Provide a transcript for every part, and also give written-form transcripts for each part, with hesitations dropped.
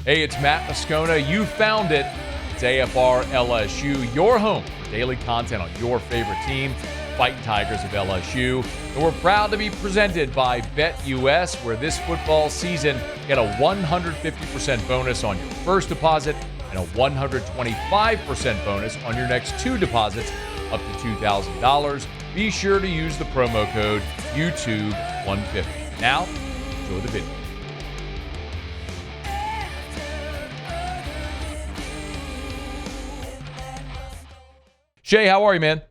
Hey, it's Matt Moscona. You found it. It's AFR LSU, your home for daily content on your favorite team, Fighting Tigers of LSU. And we're proud to be presented by BetUS, where this football season, get a 150% bonus on your first deposit and a 125% bonus on your next two deposits up to $2,000. Be sure to use the promo code YouTube150. Now, enjoy the video. Shea, how are you, man?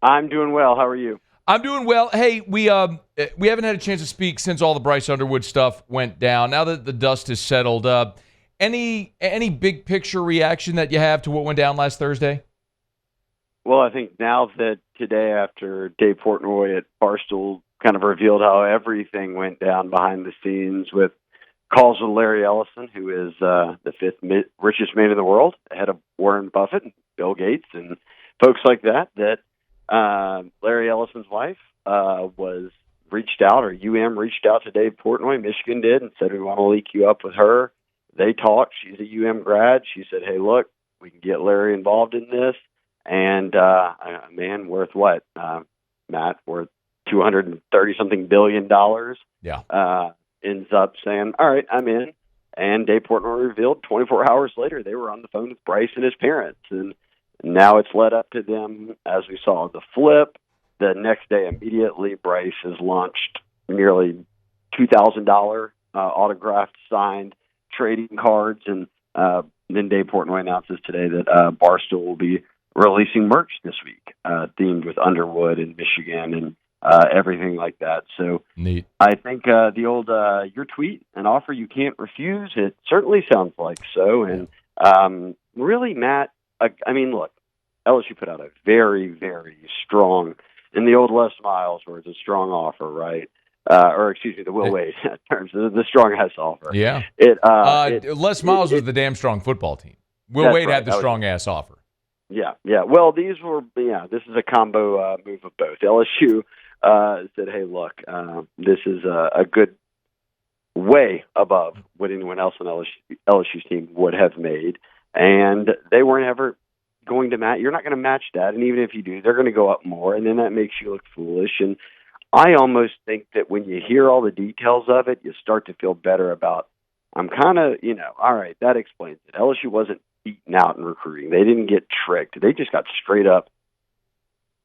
I'm doing well. How are you? I'm doing well. Hey, we haven't had a chance to speak since all the Bryce Underwood stuff went down. Now that the dust has settled, any big picture reaction that you have to what went down last Thursday? Well, I think now that today, after Dave Portnoy at Barstool kind of revealed how everything went down behind the scenes with calls with Larry Ellison, who is the fifth richest man in the world, ahead of Warren Buffett and Bill Gates and folks like that, Larry Ellison's wife was reached out, or reached out to Dave Portnoy, Michigan did, and said, we want to link you up with her. They talked. She's a grad. She said, hey, look, we can get Larry involved in this. And a man worth what, Matt, worth $230-something billion, ends up saying, all right, I'm in. And Dave Portnoy revealed 24 hours later they were on the phone with Bryce and his parents. And now it's led up to them, as we saw, the flip. The next day, immediately, Bryce has launched nearly $2,000 autographed, signed trading cards. And then Dave Portnoy announces today that Barstool will be releasing merch this week, themed with Underwood and Michigan and everything like that. So neat. I think the old your tweet, an offer you can't refuse, it certainly sounds like so. And really, Matt, I mean, look, LSU put out a very, very strong, in the old Les Miles where it's a strong offer, right? Or excuse me, the Will Wade terms, the strong ass offer. Yeah. Les Miles was the damn strong football team. Will Wade had the strong ass offer. Yeah. Well, this is a combo move of both. LSU said, hey, look, this is a good way above what anyone else on LSU's team would have made. And they weren't ever going to match. You're not going to match that. And even if you do, they're going to go up more. And then that makes you look foolish. And I almost think that when you hear all the details of it, you start to feel better about, I'm kind of, all right, that explains it. LSU wasn't beaten out in recruiting. They didn't get tricked. They just got straight up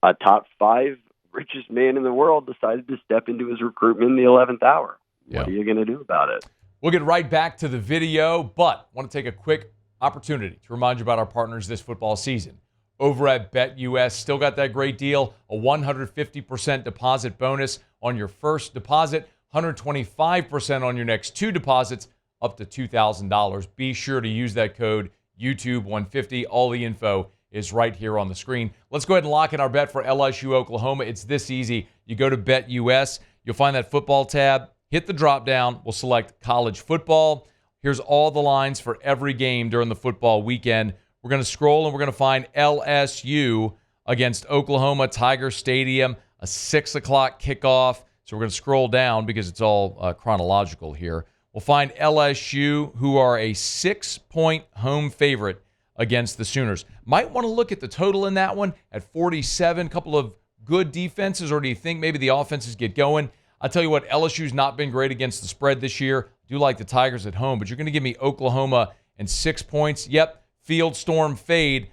a top 5 richest man in the world decided to step into his recruitment in the 11th hour. Yeah. What are you going to do about it? We'll get right back to the video, but I want to take a quick opportunity to remind you about our partners this football season. Over at BetUS, still got that great deal, a 150% deposit bonus on your first deposit, 125% on your next two deposits, up to $2,000. Be sure to use that code YouTube150. All the info is right here on the screen. Let's go ahead and lock in our bet for LSU Oklahoma. It's this easy. You go to BetUS, you'll find that football tab, hit the drop down, we'll select college football. Here's all the lines for every game during the football weekend. We're going to scroll and we're going to find LSU against Oklahoma, Tiger Stadium, a 6 o'clock kickoff. So we're going to scroll down because it's all chronological here. We'll find LSU, who are a 6-point home favorite against the Sooners. Might want to look at the total in that one at 47. A couple of good defenses, or do you think maybe the offenses get going? I'll tell you what, LSU's not been great against the spread this year. Do like the Tigers at home, but you're going to give me Oklahoma and 6 points. Yep, field storm fade.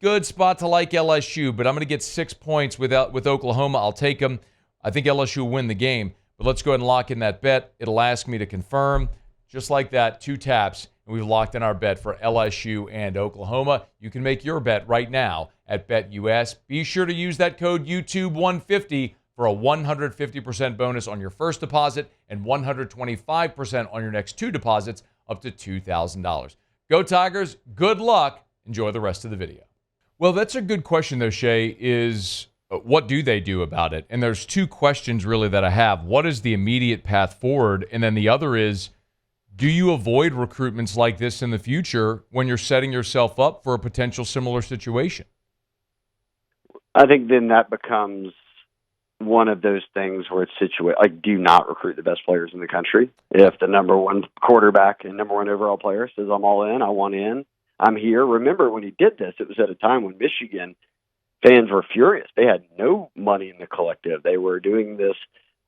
Good spot to like LSU, but I'm going to get 6 points with Oklahoma. I'll take them. I think LSU will win the game. But let's go ahead and lock in that bet. It'll ask me to confirm. Just like that, 2 taps, and we've locked in our bet for LSU and Oklahoma. You can make your bet right now at BetUS. Be sure to use that code YouTube150 for a 150% bonus on your first deposit and 125% on your next 2 deposits up to $2,000. Go Tigers. Good luck. Enjoy the rest of the video. Well, that's a good question, though, Shea, is what do they do about it? And there's 2 questions really that I have. What is the immediate path forward? And then the other is, do you avoid recruitments like this in the future when you're setting yourself up for a potential similar situation? I think then that becomes one of those things where it's situated, like, do not recruit the best players in the country. If the number one quarterback and number one overall player says, I'm all in, I want in, I'm here. Remember, when he did this, it was at a time when Michigan fans were furious. They had no money in the collective. They were doing this,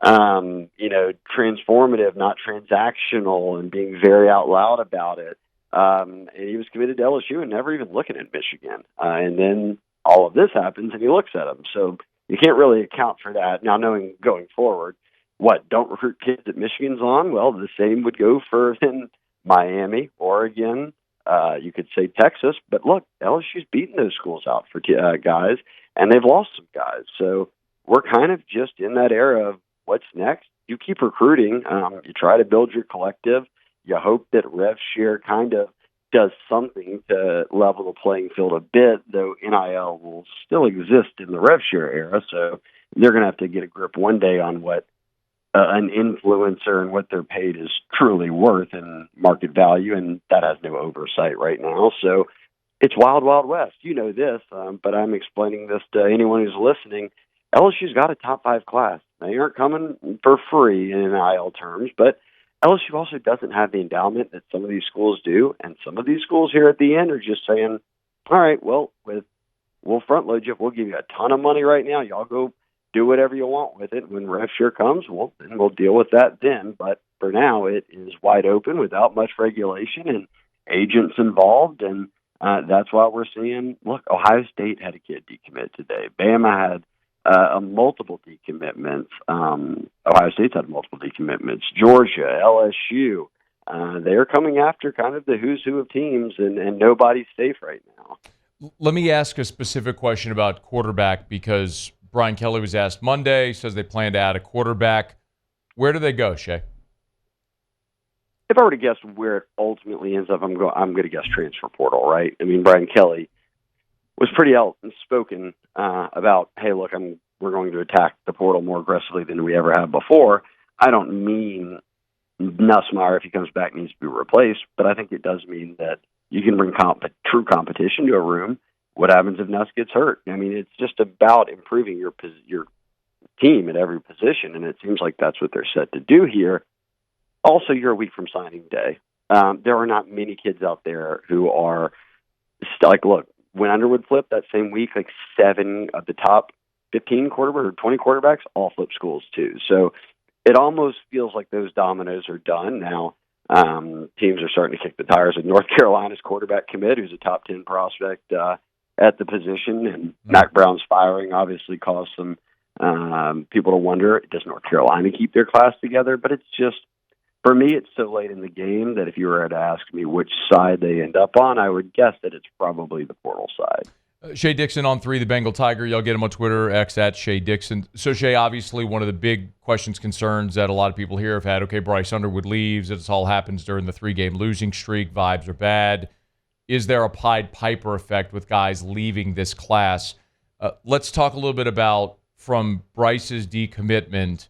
transformative, not transactional, and being very out loud about it. And he was committed to LSU and never even looking at Michigan. And then all of this happens, and he looks at them. So you can't really account for that. Now, knowing going forward, don't recruit kids that Michigan's on? Well, the same would go for Miami, Oregon, you could say Texas. But look, LSU's beaten those schools out for guys, and they've lost some guys. So we're kind of just in that era of what's next. You keep recruiting. You try to build your collective. You hope that rev share kind of does something to level the playing field a bit, though NIL will still exist in the rev share era. So they're going to have to get a grip one day on what an influencer and what they're paid is truly worth in market value, and that has no oversight right now. So it's wild, wild west. You know this, but I'm explaining this to anyone who's listening. LSU's got a top 5 class. They aren't coming for free in NIL terms, but LSU also doesn't have the endowment that some of these schools do, and some of these schools here at the end are just saying, all right, well, we'll front load you. We'll give you a ton of money right now. Y'all go do whatever you want with it. When rev share comes, well, then we'll deal with that then. But for now, it is wide open without much regulation and agents involved, and that's why we're seeing, look, Ohio State had a kid decommit today. Bama had multiple decommitments. Ohio State's had multiple decommitments. Georgia, LSU, they're coming after kind of the who's who of teams, and nobody's safe right now. Let me ask a specific question about quarterback, because Brian Kelly was asked Monday, says they plan to add a quarterback. Where do they go, Shea? If I were to guess where it ultimately ends up, I'm going to guess transfer portal, right? I mean, Brian Kelly was pretty outspoken about, hey, look, we're going to attack the portal more aggressively than we ever have before. I don't mean Nussmeier, if he comes back, needs to be replaced, but I think it does mean that you can bring true competition to a room. What happens if Nuss gets hurt? I mean, it's just about improving your team at every position, and it seems like that's what they're set to do here. Also, you're a week from signing day. There are not many kids out there who are look, when Underwood flipped that same week, 7 of the top 15 quarterbacks or 20 quarterbacks all flip schools too. So it almost feels like those dominoes are done. Now teams are starting to kick the tires of North Carolina's quarterback commit, who's a top 10 prospect at the position. And Mac Brown's firing obviously caused some people to wonder, does North Carolina keep their class together? But it's just, for me, it's so late in the game that if you were to ask me which side they end up on, I would guess that it's probably the portal side. Shea Dixon on 3, the Bengal Tiger. Y'all get him on Twitter, X at Shea Dixon. So, Shea, obviously one of the big questions, concerns that a lot of people here have had, okay, Bryce Underwood leaves. This all happens during the 3-game losing streak. Vibes are bad. Is there a Pied Piper effect with guys leaving this class? Let's talk a little bit about, from Bryce's decommitment,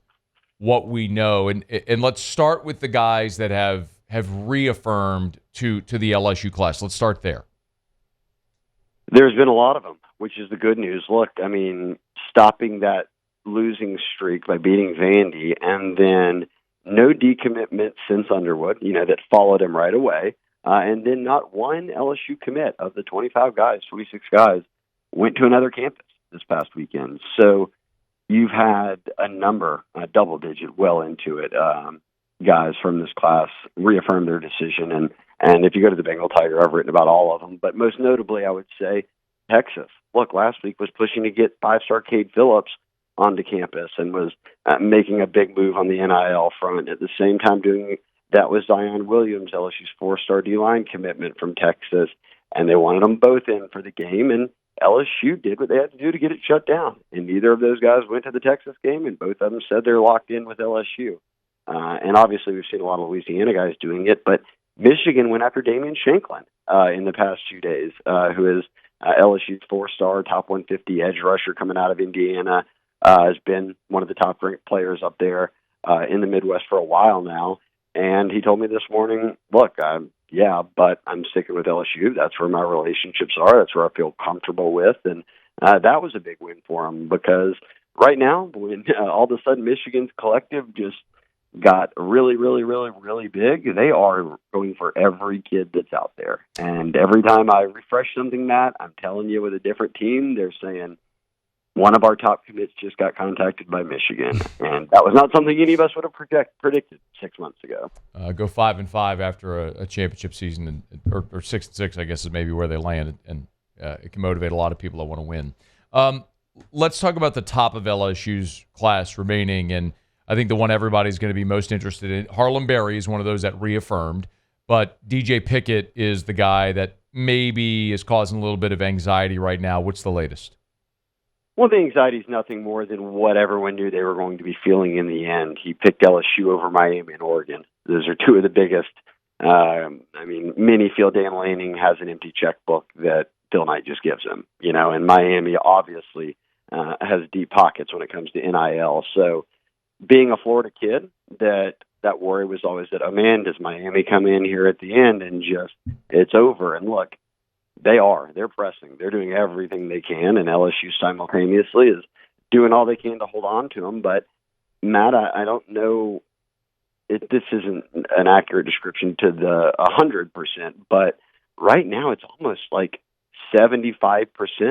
what we know. And let's start with the guys that have reaffirmed to the LSU class. Let's start there. There's been a lot of them, which is the good news. Look, I mean, stopping that losing streak by beating Vandy, and then no decommitment since Underwood, that followed him right away. And then not one LSU commit of the 25 guys, 26 guys, went to another campus this past weekend. So you've had a number, a double-digit, well into it, guys from this class reaffirm their decision. And if you go to the Bengal Tiger, I've written about all of them. But most notably, I would say Texas. Look, last week was pushing to get 5-star Cade Phillips onto campus and was making a big move on the NIL front. At the same time doing that was Zion Williams, LSU's 4-star D-line commitment from Texas. And they wanted them both in for the game. And LSU did what they had to do to get it shut down. And neither of those guys went to the Texas game, and both of them said they're locked in with LSU. And obviously we've seen a lot of Louisiana guys doing it, but Michigan went after Damian Shanklin in the past few days, who is LSU's 4-star, top 150 edge rusher coming out of Indiana, has been one of the top-ranked players up there in the Midwest for a while now. And he told me this morning, look, but I'm sticking with LSU. That's where my relationships are. That's where I feel comfortable with. And that was a big win for him because right now, when all of a sudden Michigan's collective just got really, really, really, really big, they are going for every kid that's out there. And every time I refresh something, Matt, I'm telling you, with a different team, they're saying, one of our top commits just got contacted by Michigan, and that was not something any of us would have predicted 6 months ago. Go 5-5 after a championship season, or 6-6, I guess, is maybe where they landed, and it can motivate a lot of people that want to win. Let's talk about the top of LSU's class remaining, and I think the one everybody's going to be most interested in. Harlem Berry is one of those that reaffirmed, but DJ Pickett is the guy that maybe is causing a little bit of anxiety right now. What's the latest? Well, the anxiety is nothing more than what everyone knew they were going to be feeling in the end. He picked LSU over Miami and Oregon. Those are two of the biggest. Many feel Dan Lanning has an empty checkbook that Phil Knight just gives him, and Miami obviously has deep pockets when it comes to NIL. So being a Florida kid, that worry was always that, oh man, does Miami come in here at the end and just, it's over? And look, they're pressing. They're doing everything they can, and LSU simultaneously is doing all they can to hold on to them. But, Matt, I don't know if this isn't an accurate description to the 100%, but right now it's almost like 75%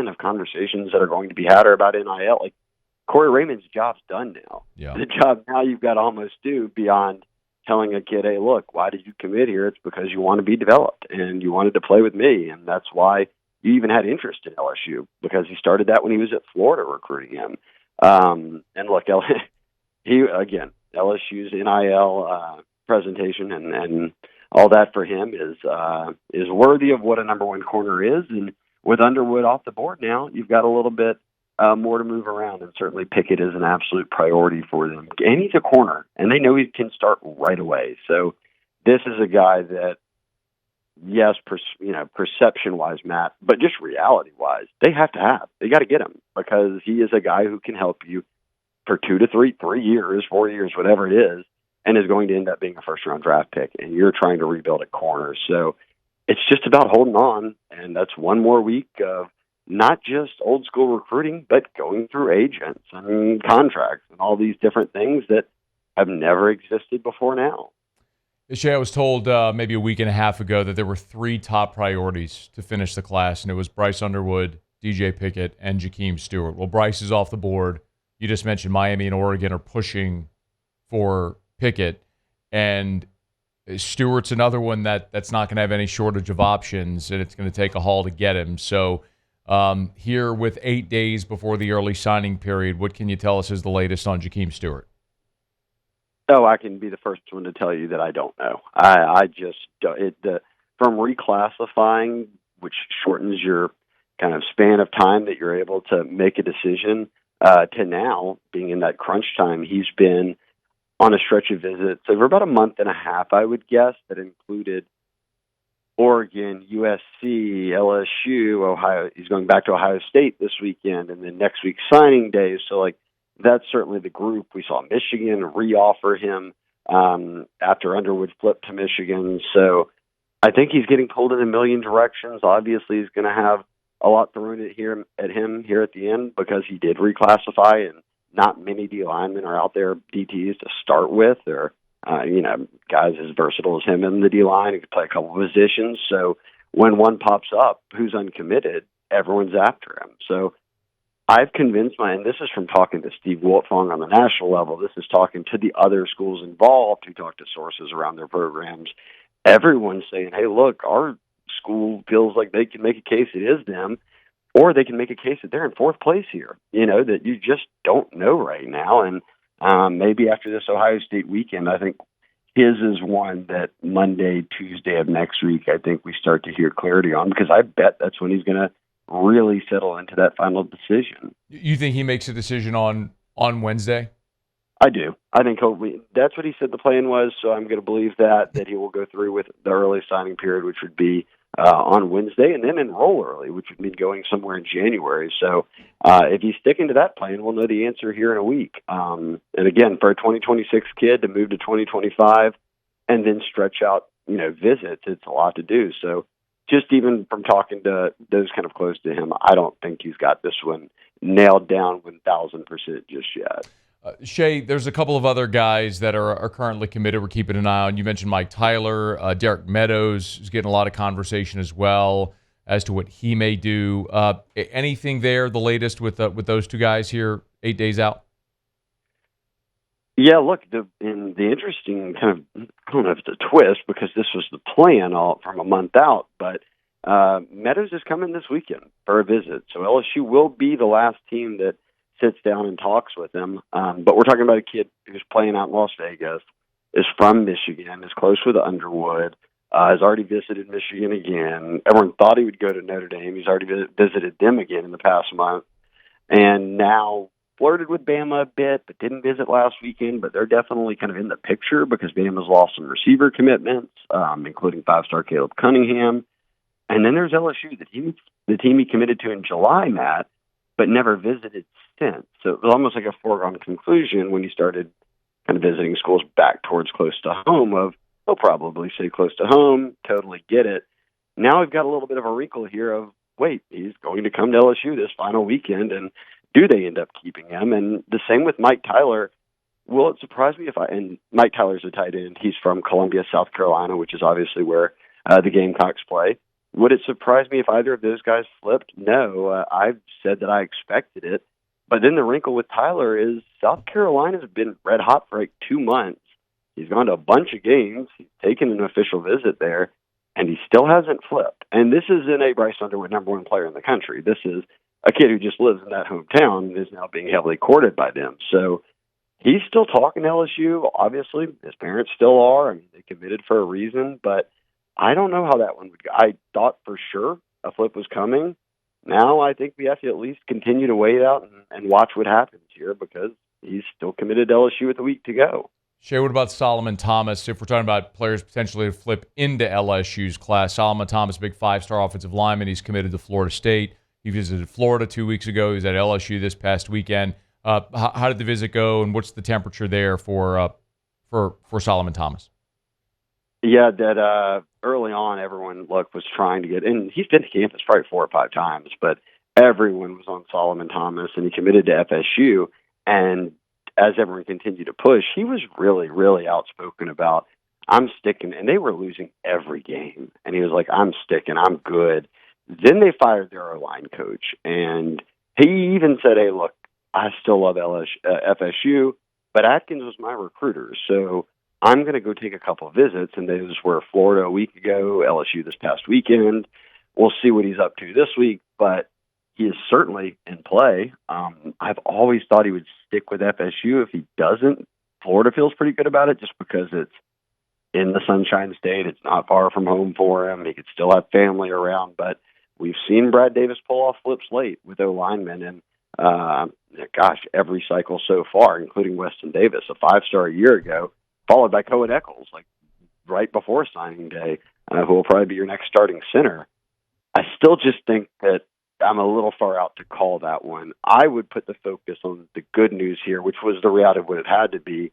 of conversations that are going to be had are about NIL. Like, Corey Raymond's job's done now. Yeah. The job now you've got to almost do beyond telling a kid, hey, look, why did you commit here? It's because you want to be developed and you wanted to play with me. And that's why you even had interest in LSU, because he started that when he was at Florida recruiting him. And look, LSU's NIL presentation and all that for him is worthy of what a number one corner is. And with Underwood off the board now, you've got a little bit more to move around, and certainly Pickett is an absolute priority for them. And he's a corner, and they know he can start right away. So this is a guy that, yes, perception-wise, Matt, but just reality-wise, they have to have. They got to get him, because he is a guy who can help you for 2 to 3 years, 4 years, whatever it is, and is going to end up being a first-round draft pick, and you're trying to rebuild a corner. So it's just about holding on, and that's one more week of not just old school recruiting, but going through agents and contracts and all these different things that have never existed before now. Shea, I was told maybe a week and a half ago that there were 3 top priorities to finish the class, and it was Bryce Underwood, DJ Pickett, and Jahkeem Stewart. Well, Bryce is off the board. You just mentioned Miami and Oregon are pushing for Pickett, and Stewart's another one that's not going to have any shortage of options, and it's going to take a haul to get him. So here with 8 days before the early signing period, what can you tell us is the latest on Jahkeem Stewart? Oh, I can be the first one to tell you that I don't know. I just don't. From reclassifying, which shortens your kind of span of time that you're able to make a decision, to now being in that crunch time, he's been on a stretch of visits over about a month and a half, I would guess, that included Oregon, USC, LSU, Ohio. He's going back to Ohio State this weekend, and then next week signing day. So, that's certainly the group. We saw Michigan reoffer him after Underwood flipped to Michigan. So I think he's getting pulled in a million directions. Obviously, he's going to have a lot thrown at him here at the end, because he did reclassify, and not many D linemen are out there, DTs, to start with, or guys as versatile as him in the D line who could play a couple of positions. So when one pops up who's uncommitted, everyone's after him. So I've convinced and this is from talking to Steve Wiltfong on the national level. This is talking to the other schools involved who talk to sources around their programs. Everyone's saying, hey, look, our school feels like they can make a case it is them, or they can make a case that they're in 4th place here, that you just don't know right now. And maybe after this Ohio State weekend, I think his is one that Monday, Tuesday of next week, I think we start to hear clarity on, because I bet that's when he's going to really settle into that final decision. You think he makes a decision on Wednesday? I do. I think that's what he said the plan was, so I'm going to believe that he will go through with the early signing period, which would be on Wednesday, and then enroll early, which would mean going somewhere in January. So if he's sticking to that plan, we'll know the answer here in a week. And again, for a 2026 kid to move to 2025 and then stretch out, visits, it's a lot to do. So just even from talking to those kind of close to him, I don't think he's got this one nailed down 1,000% just yet. Shea, there's a couple of other guys that are currently committed we're keeping an eye on. You mentioned Mike Tyler. Derek Meadows is getting a lot of conversation as well as to what he may do. Anything there, the latest with those two guys here 8 days out? Yeah, look, the interesting kind of, I don't know if it's a twist because this was the plan all from a month out, but Meadows is coming this weekend for a visit. So LSU will be the last team that sits down and talks with him. But we're talking about a kid who's playing out in Las Vegas, is from Michigan, is close with Underwood, has already visited Michigan again. Everyone thought he would go to Notre Dame. He's already visited them again in the past month. And now flirted with Bama a bit, but didn't visit last weekend. But they're definitely kind of in the picture because Bama's lost some receiver commitments, including five-star Caleb Cunningham. And then there's LSU, the team he committed to in July, Matt, but never visited since. So it was almost like a foregone conclusion when he started kind of visiting schools back towards close to home of, he'll probably say close to home, totally get it. Now we've got a little bit of a wrinkle here of, wait, he's going to come to LSU this final weekend, and do they end up keeping him? And the same with Mike Tyler. Will it surprise me and Mike Tyler's a tight end. He's from Columbia, South Carolina, which is obviously where the Gamecocks play. Would it surprise me if either of those guys flipped? No. I've said that I expected it. But then the wrinkle with Tyler is South Carolina's been red hot for like 2 months. He's gone to a bunch of games. He's taken an official visit there, and he still hasn't flipped. And this isn't a Bryce Underwood #1 player in the country. This is a kid who just lives in that hometown and is now being heavily courted by them. So he's still talking to LSU. Obviously, his parents still are. I mean, they committed for a reason, but I don't know how that one would go. I thought for sure a flip was coming. Now I think we have to at least continue to wait out and watch what happens here because he's still committed to LSU with a week to go. Shea, what about Solomon Thomas? If we're talking about players potentially to flip into LSU's class, Solomon Thomas, big five-star offensive lineman. He's committed to Florida State. He visited Florida 2 weeks ago. He was at LSU this past weekend. How did the visit go, and what's the temperature there for Solomon Thomas? Yeah, that early on, everyone was trying to get, and he's been to campus probably 4 or 5 times, but everyone was on Solomon Thomas, and he committed to FSU. And as everyone continued to push, he was really, really outspoken about, I'm sticking, and they were losing every game. And he was like, I'm sticking, I'm good. Then they fired their O-line coach, and he even said, hey, look, I still love FSU, but Atkins was my recruiter, so I'm going to go take a couple of visits, and those were Florida a week ago, LSU this past weekend. We'll see what he's up to this week, but he is certainly in play. I've always thought he would stick with FSU. If he doesn't, Florida feels pretty good about it just because it's in the Sunshine State. It's not far from home for him. He could still have family around, but we've seen Brad Davis pull off flips late with O-linemen, and every cycle so far, including Weston Davis, a 5-star a year ago, followed by Cohen Eccles, like right before signing day, who will probably be your next starting center. I still just think that I'm a little far out to call that one. I would put the focus on the good news here, which was the reality of what it had to be.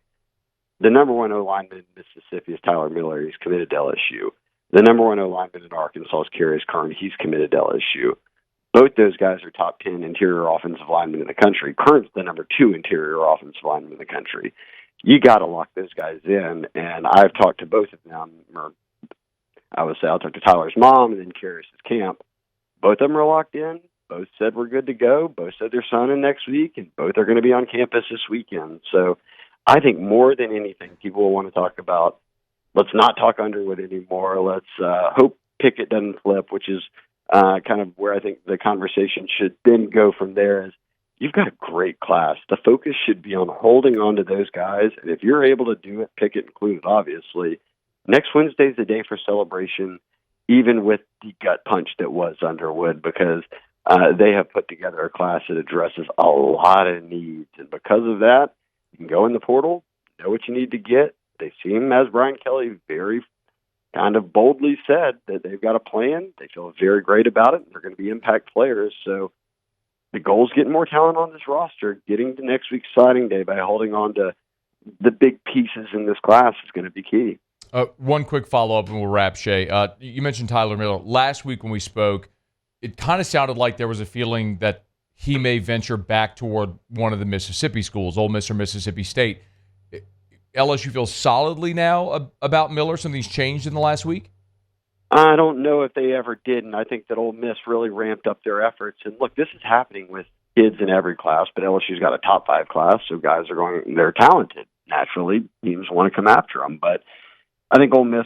The #1 O-lineman in Mississippi is Tyler Miller. He's committed to LSU. The #1 O-lineman in Arkansas is Karius Kern. He's committed to LSU. Both those guys are top 10 interior offensive linemen in the country. Kern's the #2 interior offensive lineman in the country. You got to lock those guys in, and I've talked to both of them. Or I would say I'll talk to Tyler's mom and then Karius's camp. Both of them are locked in. Both said we're good to go. Both said they're signing next week, and both are going to be on campus this weekend. So I think more than anything, people will want to talk about, let's not talk Underwood anymore. Let's hope Pickett doesn't flip, which is kind of where I think the conversation should then go from there is, you've got a great class. The focus should be on holding on to those guys. And if you're able to do it, Pickett included, obviously, next Wednesday's the day for celebration, even with the gut punch that was Underwood, because they have put together a class that addresses a lot of needs. And because of that, you can go in the portal, know what you need to get. They seem, as Brian Kelly very kind of boldly said, that they've got a plan. They feel very great about it. And they're going to be impact players. So the goal is getting more talent on this roster. Getting to next week's signing day by holding on to the big pieces in this class is going to be key. One quick follow-up and we'll wrap, Shea. You mentioned Tyler Miller. Last week when we spoke, it kind of sounded like there was a feeling that he may venture back toward one of the Mississippi schools, Ole Miss or Mississippi State. LSU feels solidly now about Miller. Something's changed in the last week? I don't know if they ever did, and I think that Ole Miss really ramped up their efforts. And look, this is happening with kids in every class, but LSU's got a top 5 class, so guys are going, they're talented. Naturally, teams want to come after them. But I think Ole Miss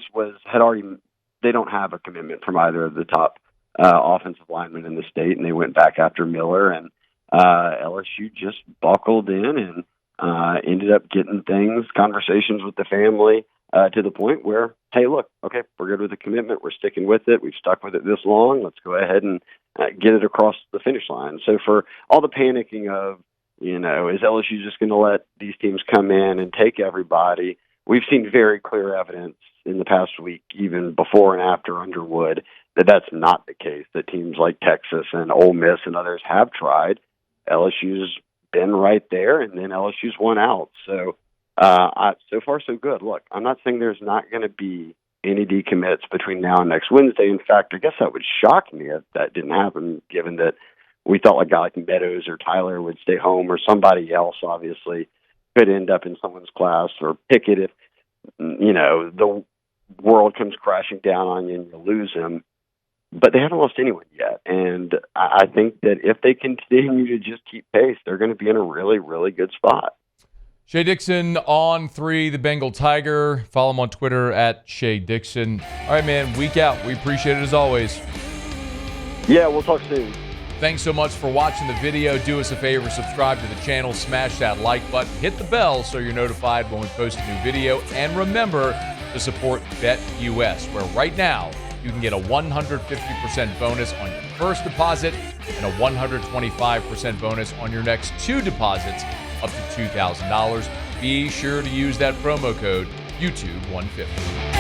they don't have a commitment from either of the top offensive linemen in the state, and they went back after Miller, and LSU just buckled in and ended up getting conversations with the family to the point where, hey, look, okay, we're good with the commitment. We're sticking with it. We've stuck with it this long. Let's go ahead and get it across the finish line. So for all the panicking of, is LSU just going to let these teams come in and take everybody? We've seen very clear evidence in the past week, even before and after Underwood, that that's not the case, that teams like Texas and Ole Miss and others have tried. LSU's been right there, and then LSU's won out. So so far, so good. Look, I'm not saying there's not going to be any decommits between now and next Wednesday. In fact, I guess that would shock me if that didn't happen, given that we thought a guy like Meadows or Tyler would stay home, or somebody else, obviously, could end up in someone's class, or Pickett if, the world comes crashing down on you and you lose him. But they haven't lost anyone yet. And I think that if they continue to just keep pace, they're going to be in a really, really good spot. Shea Dixon on 3, the Bengal Tiger. Follow him on Twitter at Shea Dixon. All right, man, week out. We appreciate it as always. Yeah, we'll talk soon. Thanks so much for watching the video. Do us a favor, subscribe to the channel, smash that like button, hit the bell so you're notified when we post a new video, and remember to support BetUS, where right now you can get a 150% bonus on your first deposit and a 125% bonus on your next 2 deposits up to $2,000. Be sure to use that promo code YouTube150.